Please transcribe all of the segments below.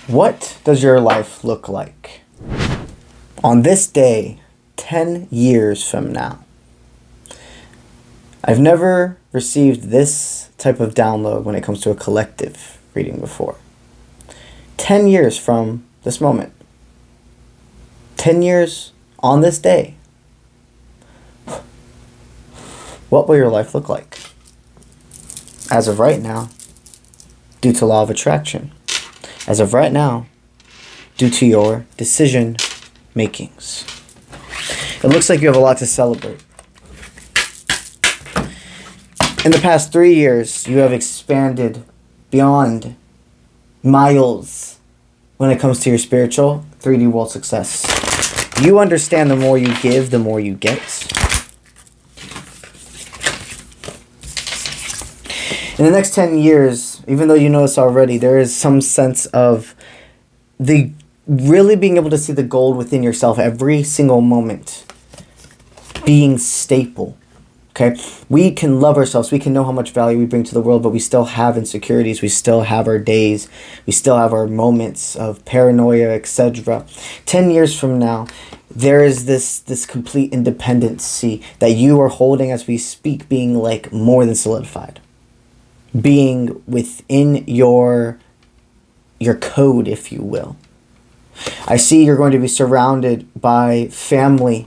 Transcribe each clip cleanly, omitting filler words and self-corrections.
What does your life look like on this day 10 years from now? I've never received this type of download when it comes to a collective reading before. 10 years from this moment. 10 years on this day. What will your life look like? As of right now, due to law of attraction. As of right now, due to your decision makings. It looks like you have a lot to celebrate. In the past 3 years, you have expanded beyond miles when it comes to your spiritual 3D world success. You understand the more you give, the more you get. In the next 10 years, even though you know this already, there is some sense of the really being able to see the gold within yourself every single moment being staple. Okay, we can love ourselves. We can know how much value we bring to the world, but we still have insecurities. We still have our days. We still have our moments of paranoia, etc. 10 years from now, there is this complete independency that you are holding as we speak, being like more than solidified. Being within your code, if you will. I see you're going to be surrounded by family,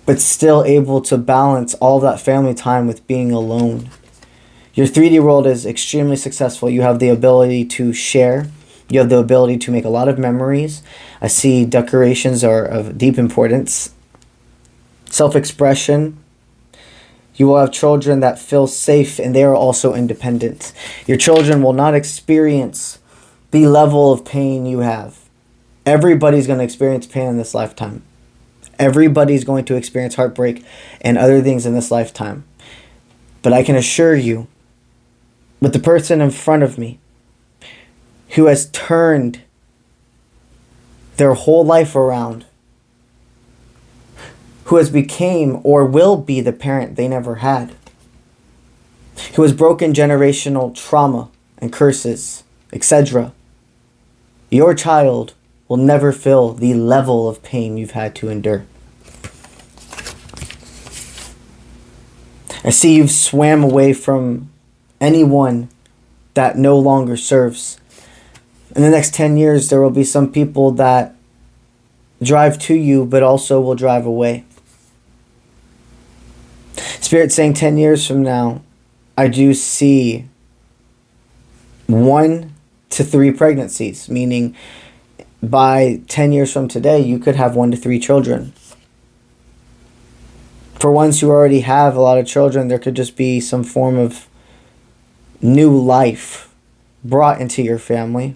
but still able to balance all that family time with being alone. Your 3D world is extremely successful. You have the ability to share. You have the ability to make a lot of memories. I see decorations are of deep importance. Self-expression. You will have children that feel safe and they are also independent. Your children will not experience the level of pain you have. Everybody's going to experience pain in this lifetime. Everybody's going to experience heartbreak and other things in this lifetime. But I can assure you, with the person in front of me who has turned their whole life around, who has became or will be the parent they never had, who has broken generational trauma and curses, etc. Your child will never feel the level of pain you've had to endure. I see you've swam away from anyone that no longer serves. In the next 10 years, there will be some people that drive to you, but also will drive away. Spirit saying 10 years from now, I do see 1 to 3 pregnancies, meaning by 10 years from today, you could have 1 to 3 children. For ones who already have a lot of children, there could just be some form of new life brought into your family.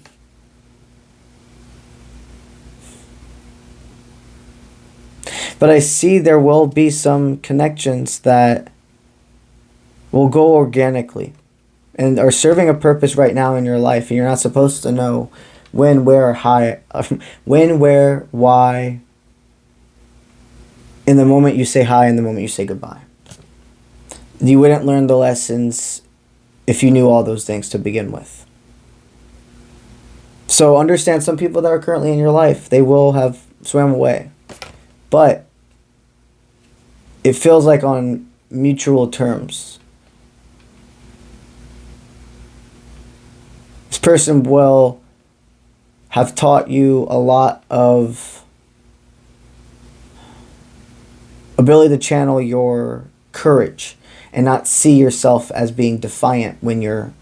But I see there will be some connections that will go organically and are serving a purpose right now in your life. And you're not supposed to know when, where, when, where, why, in the moment you say hi and the moment you say goodbye. You wouldn't learn the lessons if you knew all those things to begin with. So understand some people that are currently in your life, they will have swam away. But it feels like on mutual terms. This person will have taught you a lot of ability to channel your courage and not see yourself as being defiant when you're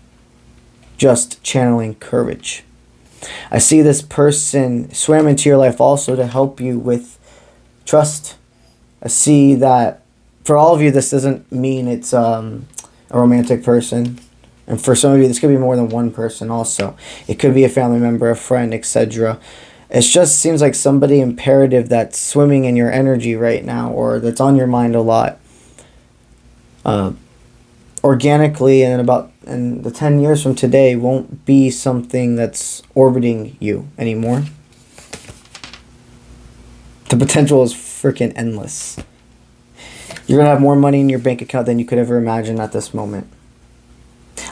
just channeling courage. I see this person swam into your life also to help you with trust. I see that for all of you, this doesn't mean it's a romantic person. And for some of you, this could be more than one person also. It could be a family member, a friend, etc. It just seems like somebody imperative that's swimming in your energy right now, or that's on your mind a lot. Organically, and the 10 years from today won't be something that's orbiting you anymore. The potential is freaking endless. You're going to have more money in your bank account than you could ever imagine at this moment.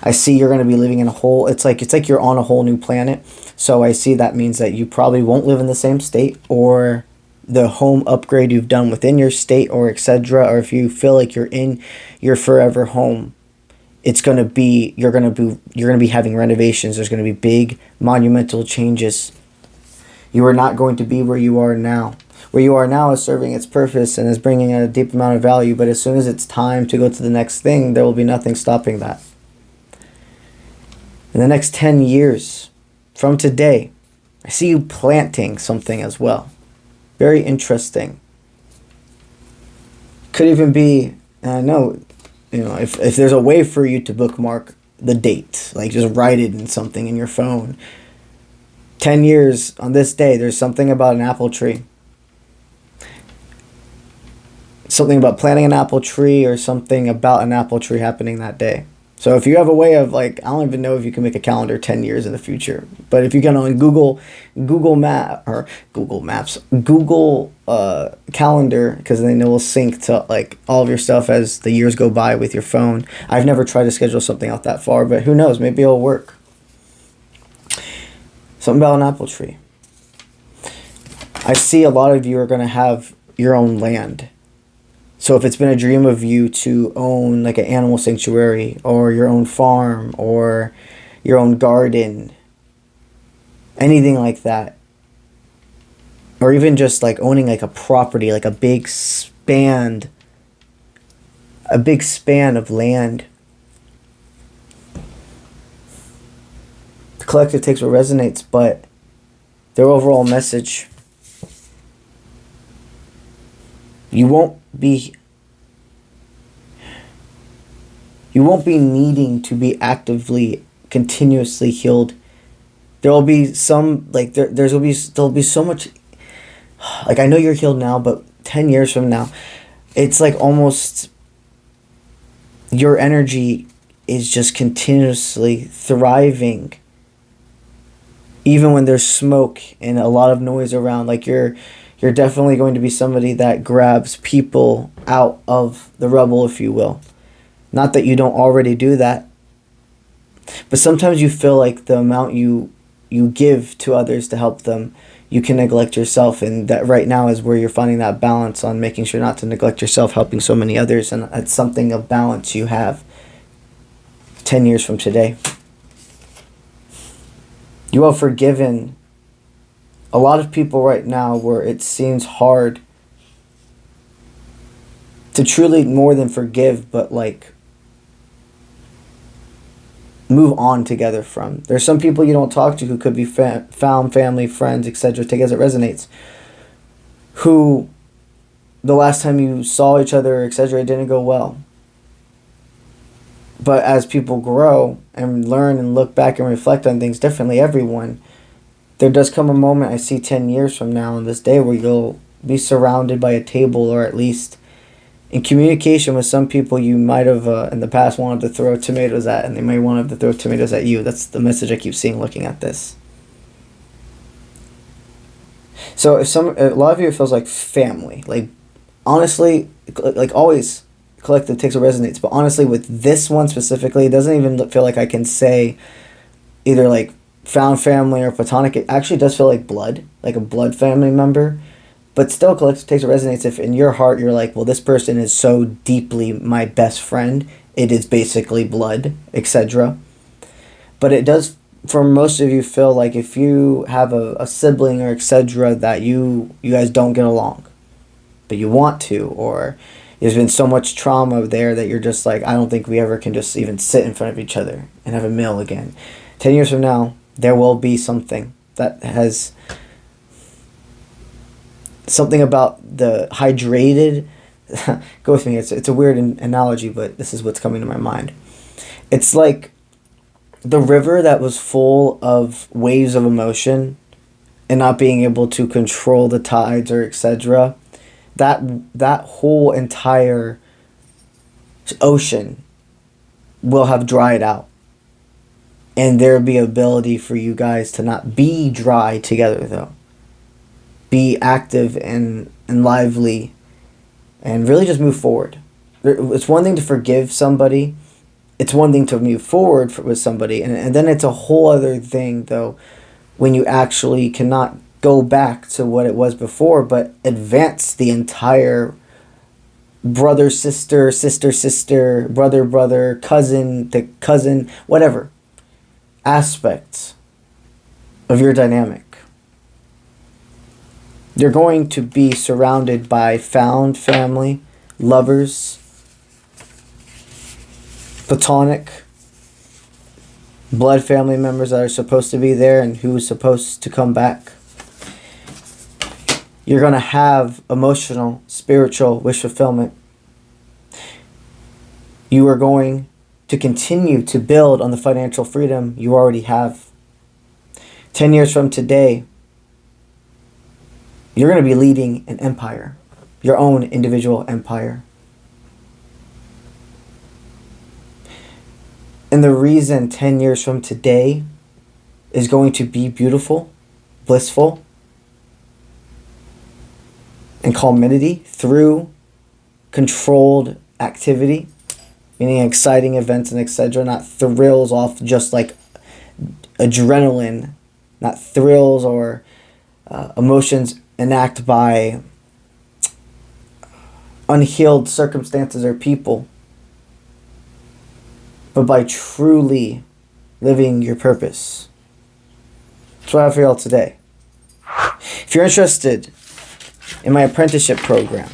I see you're going to be living in a whole, it's like you're on a whole new planet. So I see that means that you probably won't live in the same state, or the home upgrade you've done within your state, or etc. Or if you feel like you're in your forever home, it's going to be, you're going to be having renovations. There's going to be big monumental changes. You are not going to be where you are now. Where you are now is serving its purpose and is bringing a deep amount of value, but as soon as it's time to go to the next thing, there will be nothing stopping that. In the next 10 years from today, I see you planting something as well. Very interesting. Could even be, and I know, if there's a way for you to bookmark the date, like just write it in something in your phone. 10 years on this day, there's something about an apple tree. Something about planting an apple tree, or something about an apple tree happening that day. So if you have a way of, like, I don't even know if you can make a calendar 10 years in the future, but if you can on Google Calendar, because then it will sync to like all of your stuff as the years go by with your phone. I've never tried to schedule something out that far, but who knows, maybe it'll work. Something about an apple tree. I see a lot of you are going to have your own land. So if it's been a dream of you to own like an animal sanctuary, or your own farm, or your own garden, anything like that, or even just like owning like a property, like a big span of land. The collective takes what resonates, but their overall message, you won't be needing to be actively, continuously healed. There will be some, like, there'll be so much, like, I know you're healed now, but 10 years from now, it's like almost your energy is just continuously thriving, even when there's smoke and a lot of noise around. Like, you're definitely going to be somebody that grabs people out of the rubble, if you will. Not that you don't already do that, but sometimes you feel like the amount you give to others to help them, you can neglect yourself, and that right now is where you're finding that balance on making sure not to neglect yourself, helping so many others, and it's something of balance you have 10 years from today. You have forgiven a lot of people right now where it seems hard to truly more than forgive, but like move on together from. There's some people you don't talk to who could be found family, friends, etc. Take as it resonates, who the last time you saw each other, etc., it didn't go well. But as people grow and learn and look back and reflect on things differently, everyone, there does come a moment, I see 10 years from now on this day, where you'll be surrounded by a table, or at least in communication with some people you might have in the past wanted to throw tomatoes at, and they may want to throw tomatoes at you. That's the message I keep seeing looking at this. So if a lot of you, it feels like family. Like, honestly, like always, collective takes what resonates. But honestly, with this one specifically, it doesn't even feel like I can say either like found family or platonic. It actually does feel like blood, like a blood family member. But still, collective takes what resonates. If in your heart you're like, well, this person is so deeply my best friend, it is basically blood, etc. But it does, for most of you, feel like if you have a sibling or etc. that you guys don't get along, but you want to, or there's been so much trauma there that you're just like, I don't think we ever can just even sit in front of each other and have a meal again. 10 years from now, there will be something that has something about the hydrated. Go with me. It's a weird analogy, but this is what's coming to my mind. It's like the river that was full of waves of emotion and not being able to control the tides or etc. That whole entire ocean will have dried out, and there'll be ability for you guys to not be dry together, though. Be active and lively, and really just move forward. It's one thing to forgive somebody it's one thing to move forward with somebody, and then it's a whole other thing, though, when you actually cannot go back to what it was before, but advance the entire brother, sister, sister, sister, brother, brother, cousin, the cousin, whatever aspects of your dynamic. You're going to be surrounded by found family, lovers, platonic, blood family members that are supposed to be there and who is supposed to come back. You're going to have emotional, spiritual wish fulfillment. You are going to continue to build on the financial freedom you already have. 10 years from today, you're going to be leading an empire, your own individual empire. And the reason 10 years from today is going to be beautiful, blissful, and calmity through controlled activity, meaning exciting events and etc., not thrills off just like adrenaline, not thrills or emotions enacted by unhealed circumstances or people, but by truly living your purpose. That's what I have for y'all today. If you're interested in my apprenticeship program,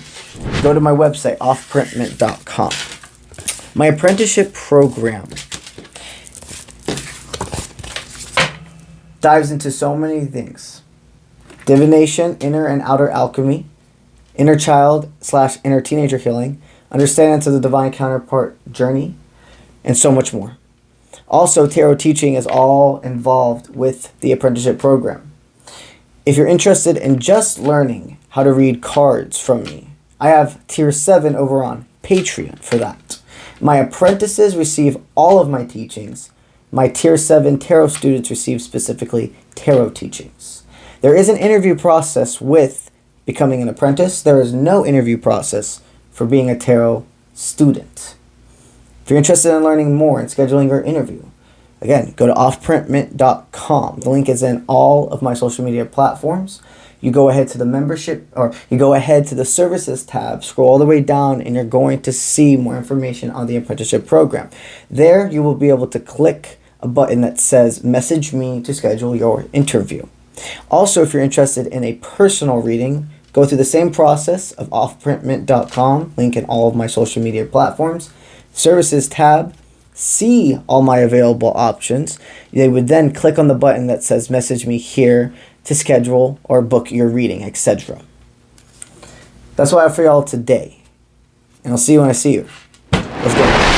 go to my website, offprintment.com. My apprenticeship program dives into so many things. Divination, inner and outer alchemy, inner child / inner teenager healing, understanding to the divine counterpart journey, and so much more. Also, tarot teaching is all involved with the apprenticeship program. If you're interested in just learning how to read cards from me, I have Tier 7 over on Patreon for that. My apprentices receive all of my teachings. My Tier 7 tarot students receive specifically tarot teachings. There is an interview process with becoming an apprentice. There is no interview process for being a tarot student. If you're interested in learning more and scheduling your interview, again, go to offprintment.com. The link is in all of my social media platforms. You go ahead to the membership, or you go ahead to the services tab, scroll all the way down, and you're going to see more information on the apprenticeship program. There, you will be able to click a button that says message me to schedule your interview. Also, if you're interested in a personal reading, go through the same process of offprintment.com, link in all of my social media platforms. Services tab, see all my available options. They would then click on the button that says message me here to schedule or book your reading, etc. That's what I have for y'all today. And I'll see you when I see you. Let's go.